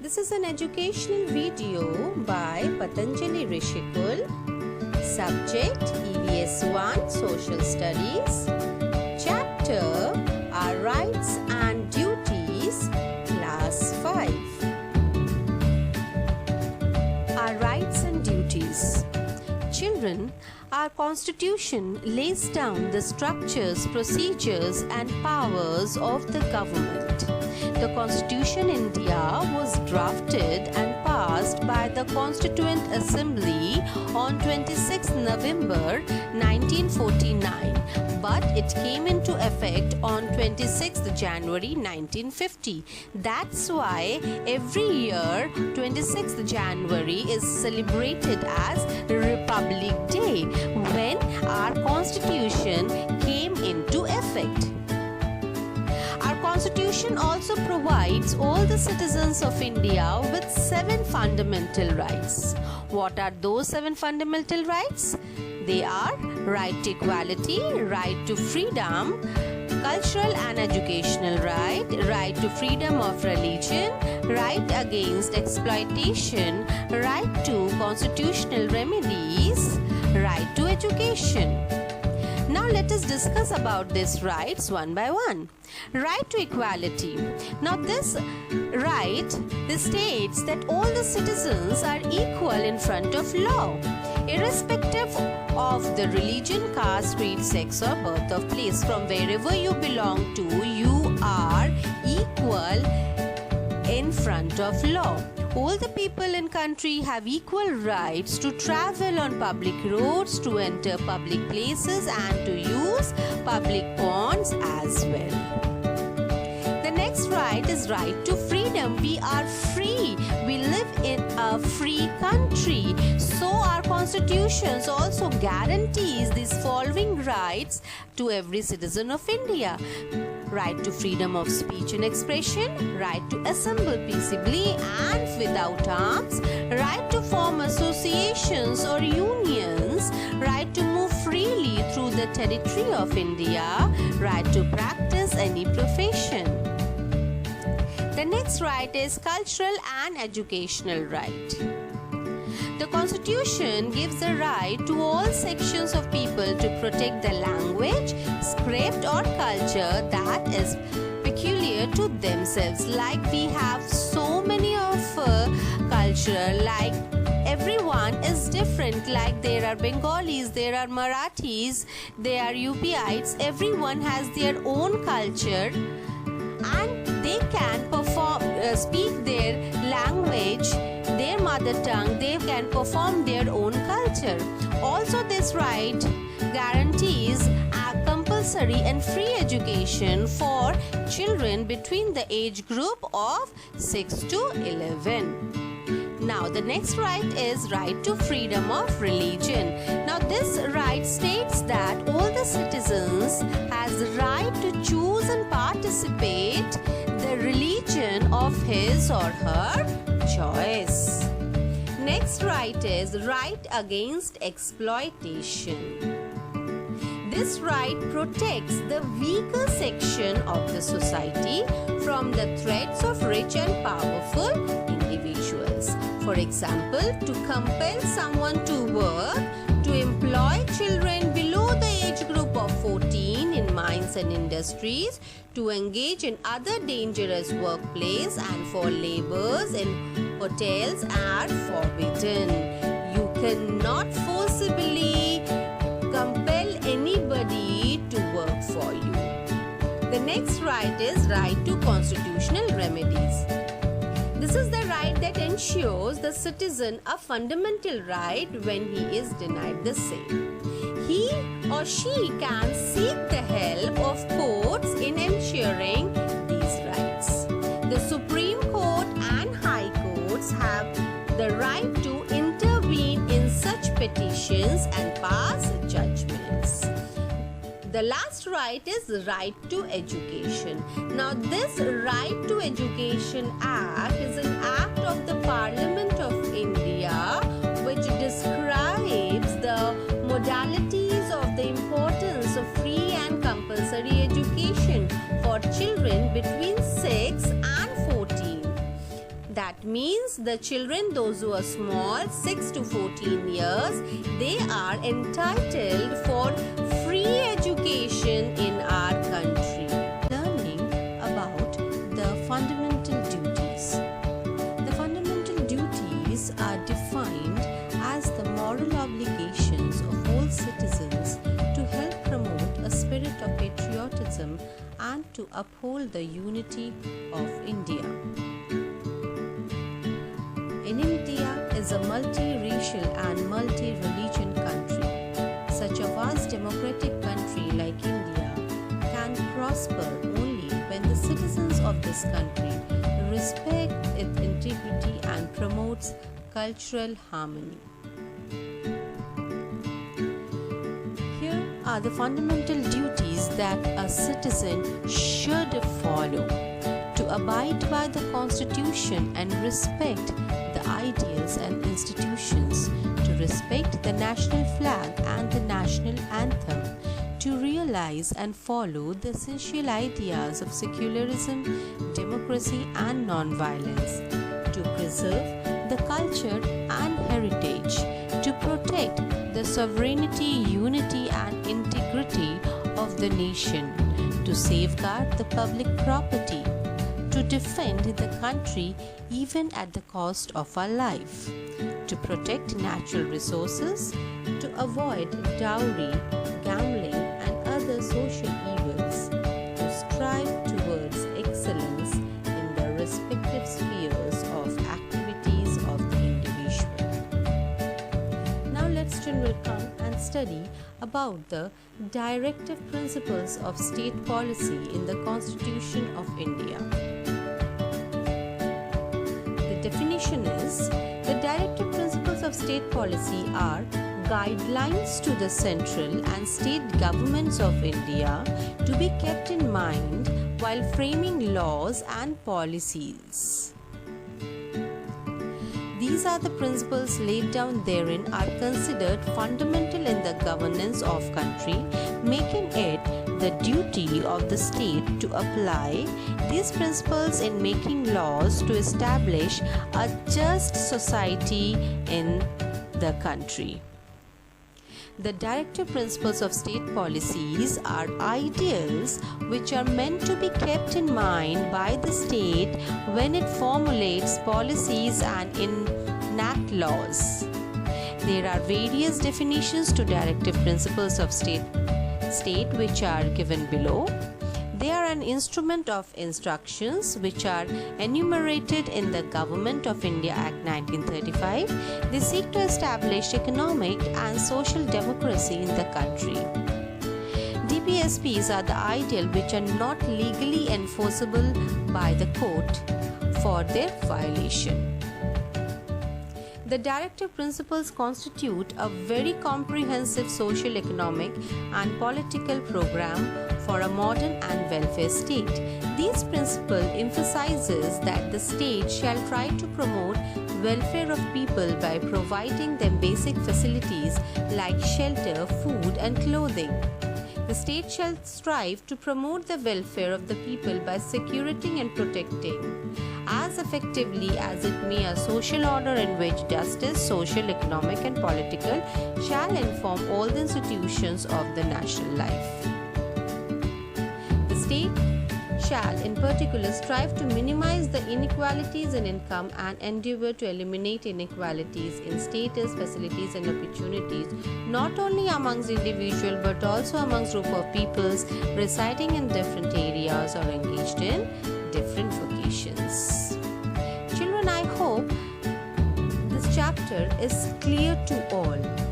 This is an educational video by Patanjali Rishikul. Subject EVS 1 Social Studies. Chapter Our Rights and Duties, Class 5. Our Rights and Duties. Children, our Constitution lays down the structures, procedures and powers of the government. The Constitution India was drafted and passed by the Constituent Assembly on 26 November 1949, but it came into effect on 26 January 1950. That's why every year 26 January is celebrated as Republic Day, when our Constitution came into effect. Our Constitution also provides all the citizens of India with 7 fundamental rights. What are those 7 fundamental rights? They are right to equality, right to freedom, cultural and educational right, right to freedom of religion, right against exploitation, right to constitutional remedies, right to education. Now let us discuss about these rights one by one. Right to equality. Now this states that all the citizens are equal in front of law, irrespective of the religion, caste, creed, sex or birth of place. From wherever you belong to, you are equal in front of law. All the people in country have equal rights to travel on public roads, to enter public places and to use public ponds as well. The next right is right to freedom. We are free. We live in a free country. So our constitutions also guarantees these following rights to every citizen of India. Right to freedom of speech and expression, right to assemble peaceably and without arms, right to form associations or unions, right to move freely through the territory of India, right to practice any profession. The next right is cultural and educational right. The Constitution gives the right to all sections of people to protect the language, script or culture that is peculiar to themselves. Like we have so many of culture, like everyone is different. Like there are Bengalis, there are Marathis, there are UPites. Everyone has their own culture and they can speak their language, their mother tongue. They can perform their own culture. Also this right guarantees a compulsory and free education for children between the age group of 6 to 11. Now the next right is right to freedom of religion. Now this right states that all the citizens has the right to choose and participate the religion of his or her choice. Next right is right against exploitation. This right protects the weaker section of the society from the threats of rich and powerful individuals. For example, to compel someone to work, to employ children below the age group of 14 in mines and industries, to engage in other dangerous workplace and for labors in hotels are forbidden. You cannot forcibly compel anybody to work for you. The next right is right to constitutional remedies. This is the right that ensures the citizen a fundamental right when he is denied the same. He or she can seek the help of courts in ensuring these rights. The Supreme Court and High Courts have the right to intervene in such petitions and pass judgments. The last right is the right to education. Now this Right to Education Act is an act of the Parliament of India which describes the modalities of the importance of free and compulsory education for children between 6 and 14. That means the children, those who are small, 6 to 14 years, they are entitled for free education in our country. Learning about the fundamental duties. The fundamental duties are defined as the moral obligations of all citizens to help promote a spirit of patriotism and to uphold the unity of India. India is a multi-racial and multi-religion country. Such a vast democratic country like India can prosper only when the citizens of this country respect its integrity and promotes cultural harmony. Here are the fundamental duties that a citizen should follow: to abide by the Constitution and respect the ideals and institutions, to respect the national flag and the national anthem, to realize and follow the essential ideas of secularism, democracy and non-violence, to preserve the culture and heritage, to protect the sovereignty, unity and integrity of the nation, to safeguard the public property, to defend the country even at the cost of our life, to protect natural resources, to avoid dowry, gambling and other social evils, to strive towards excellence in the respective spheres of activities of the individual. Now let's come and study about the directive principles of state policy in the Constitution of India. Definition is: the directive principles of state policy are guidelines to the central and state governments of India to be kept in mind while framing laws and policies. These are the principles laid down therein are considered fundamental in the governance of country, making it the duty of the state to apply these principles in making laws to establish a just society in the country. The directive principles of state policies are ideals which are meant to be kept in mind by the state when it formulates policies and enact laws. There are various definitions to directive principles of state which are given below. They are an instrument of instructions which are enumerated in the Government of India Act 1935. They seek to establish economic and social democracy in the country. DPSPs are the ideal which are not legally enforceable by the court for their violation. The directive principles constitute a very comprehensive social, economic and political program for a modern and welfare state. These principles emphasizes that the state shall try to promote welfare of people by providing them basic facilities like shelter, food and clothing. The state shall strive to promote the welfare of the people by securing and protecting as effectively as it may a social order in which justice, social, economic and political shall inform all the institutions of the national life. The state shall in particular strive to minimize the inequalities in income and endeavor to eliminate inequalities in status, facilities and opportunities not only amongst individuals but also amongst group of peoples residing in different areas or engaged in different vocations. Children, I hope this chapter is clear to all.